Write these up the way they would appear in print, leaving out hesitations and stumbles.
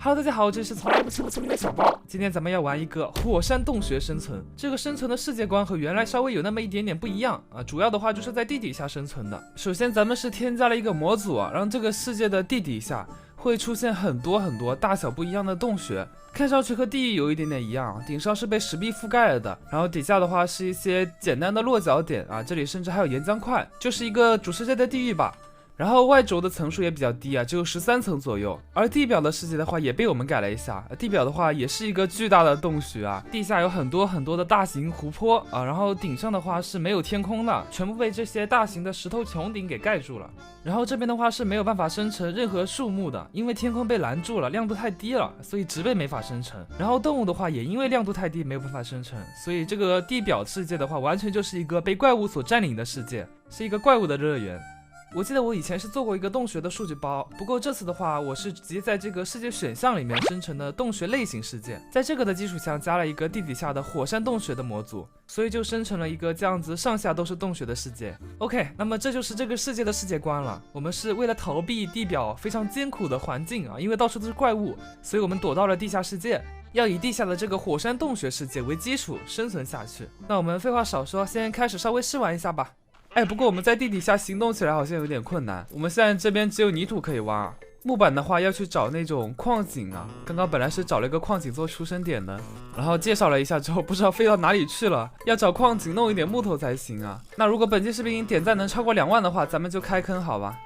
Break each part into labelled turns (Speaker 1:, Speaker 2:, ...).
Speaker 1: Hello， 大家好，这是从来不吃不聪明的小包。今天咱们要玩一个火山洞穴生存。这个生存的世界观和原来稍微有那么一点点不一样啊，主要的话就是在地底下生存的。首先，咱们是添加了一个模组啊，让这个世界的地底下会出现很多大小不一样的洞穴，看上去和地狱有一点点一样，顶上是被石壁覆盖了的，然后底下的话是一些简单的落脚点啊，这里甚至还有岩浆块，就是一个主世界的地狱吧。然后外轴的层数也比较低啊，只有13层左右。而地表的世界的话也被我们改了一下，地表的话也是一个巨大的洞穴啊，地下有很多的大型湖泊啊，然后顶上的话是没有天空的，全部被这些大型的石头穹顶给盖住了。然后这边的话是没有办法生成任何树木的，因为天空被拦住了，亮度太低了，所以植被没法生成。然后动物的话也因为亮度太低没有办法生成，所以这个地表世界的话完全就是一个被怪物所占领的世界，是一个怪物的乐园。我记得我以前是做过一个洞穴的数据包，不过这次的话我是直接在这个世界选项里面生成的洞穴类型世界，在这个的基础上加了一个地底下的火山洞穴的模组，所以就生成了一个这样子上下都是洞穴的世界。 OK， 那么这就是这个世界的世界观了。我们是为了逃避地表非常艰苦的环境啊，因为到处都是怪物，所以我们躲到了地下世界，要以地下的这个火山洞穴世界为基础生存下去。那我们废话少说，先开始稍微试玩一下吧。不过我们在地底下行动起来好像有点困难，我们现在这边只有泥土可以挖，木板的话要去找那种矿井啊，刚刚本来是找了一个矿井做出生点的，然后介绍了一下之后不知道飞到哪里去了，要找矿井弄一点木头才行啊。那如果本期视频点赞能超过2万的话，咱们就开坑好吧。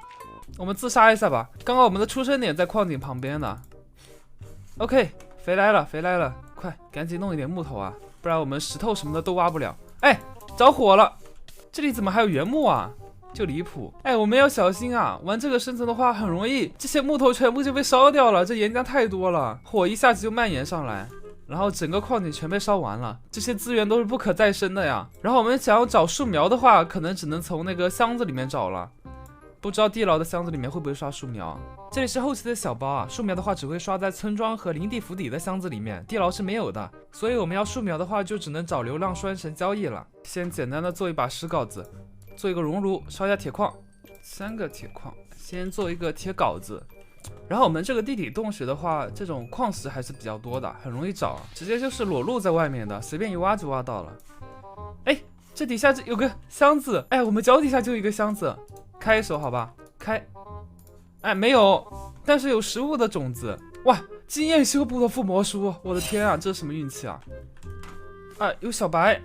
Speaker 1: 我们自杀一下吧，刚刚我们的出生点在矿井旁边呢。 OK， 肥来了，快赶紧弄一点木头啊，不然我们石头什么的都挖不了。着火了，这里怎么还有原木啊？就离谱！我们要小心啊！玩这个生存的话，很容易这些木头全部就被烧掉了，这岩浆太多了，火一下子就蔓延上来，然后整个矿井全被烧完了，这些资源都是不可再生的呀。然后我们想要找树苗的话，可能只能从那个箱子里面找了，不知道地牢的箱子里面会不会刷树苗。这里是后期的小包啊，树苗的话只会刷在村庄和林地府邸的箱子里面，地牢是没有的，所以我们要树苗的话就只能找流浪栓神交易了。先简单的做一把石镐子，做一个熔炉，烧一下铁矿，3个铁矿，先做一个铁镐子。然后我们这个地底洞穴的话，这种矿石还是比较多的，很容易找，直接就是裸露在外面的，随便一挖就挖到了。这底下有个箱子，我们脚底下就有一个箱子，开一手好吧，开。没有，但是有食物的种子。哇，经验修补的附魔书，我的天啊，这是什么运气啊！有小白。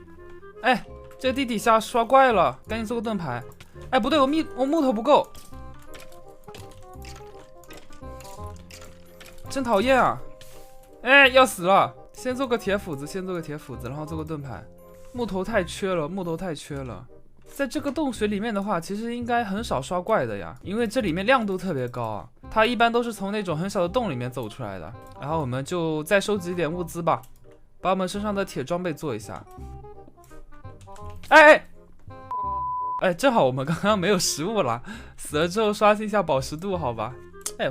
Speaker 1: 这地底下刷怪了，赶紧做个盾牌。不对，我木头不够，真讨厌啊！要死了，先做个铁斧子，然后做个盾牌。木头太缺了。在这个洞穴里面的话，其实应该很少刷怪的呀，因为这里面亮度特别高啊，它一般都是从那种很小的洞里面走出来的。然后我们就再收集一点物资吧，把我们身上的铁装备做一下。正好我们刚刚没有食物了，死了之后刷新一下饱食度好吧。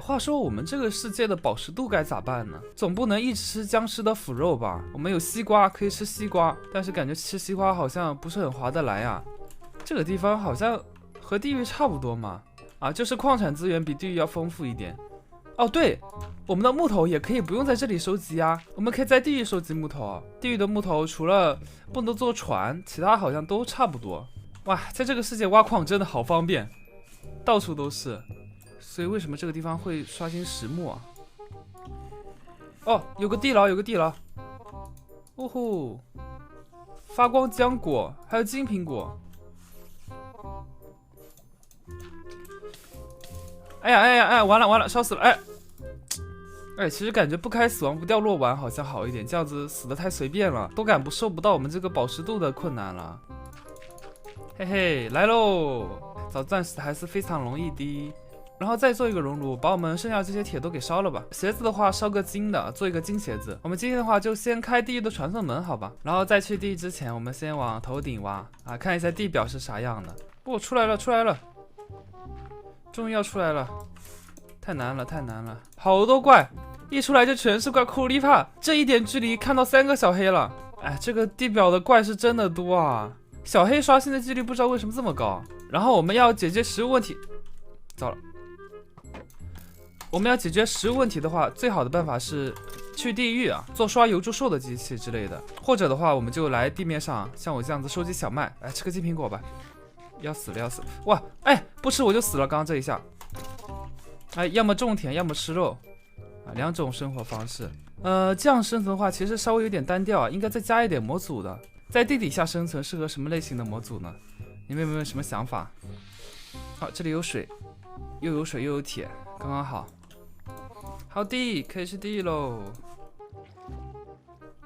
Speaker 1: 话说我们这个世界的饱食度该咋办呢？总不能一直吃僵尸的腐肉吧？我们有西瓜可以吃西瓜，但是感觉吃西瓜好像不是很划得来啊。这个地方好像和地狱差不多嘛，就是矿产资源比地狱要丰富一点。对，我们的木头也可以不用在这里收集啊，我们可以在地狱收集木头。地狱的木头除了不能做船，其他好像都差不多。哇，在这个世界挖矿真的好方便，到处都是。所以为什么这个地方会刷新石木啊？有个地牢，哦吼，发光浆果，还有金苹果。完了，烧死了！其实感觉不开死亡不掉落丸好像好一点，这样子死得太随便了，都受不到我们这个饱食度的困难了。嘿嘿，来喽！找钻石还是非常容易的。然后再做一个熔炉，把我们剩下这些铁都给烧了吧。鞋子的话烧个金的，做一个金鞋子。我们今天的话就先开地狱的传送门好吧，然后在去地狱之前，我们先往头顶挖看一下地表是啥样的。出来了，终于要出来了，太难了，好多怪，一出来就全是怪，苦力怕！这一点距离看到3个小黑了。这个地表的怪是真的多啊，小黑刷新的几率不知道为什么这么高。然后我们要解决食物问题，糟了。我们要解决食物问题的话，最好的办法是去地狱啊，做刷油猪兽的机器之类的，或者的话，我们就来地面上，像我这样子收集小麦，来吃个金苹果吧。要死了要死！哇，哎，不吃我就死了，刚刚这一下。哎，要么种田，要么吃肉啊，两种生活方式。这样生存的话，其实稍微有点单调啊，应该再加一点模组的。在地底下生存适合什么类型的模组呢？你们有没有什么想法？好，这里有水，又有水又有铁，刚刚好。好的，可以去地狱喽。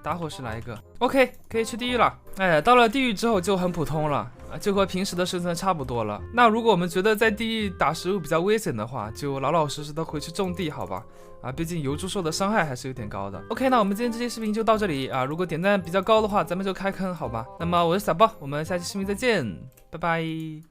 Speaker 1: 打火石来一个 ，OK， 可以去地狱了。哎，到了地狱之后就很普通了啊，就和平时的生存差不多了。那如果我们觉得在地狱打食物比较危险的话，就老老实实的回去种地，好吧？啊，毕竟油猪受的伤害还是有点高的。OK， 那我们今天这期视频就到这里啊。如果点赞比较高的话，咱们就开坑，好吧？那么我是小豹，我们下期视频再见，拜拜。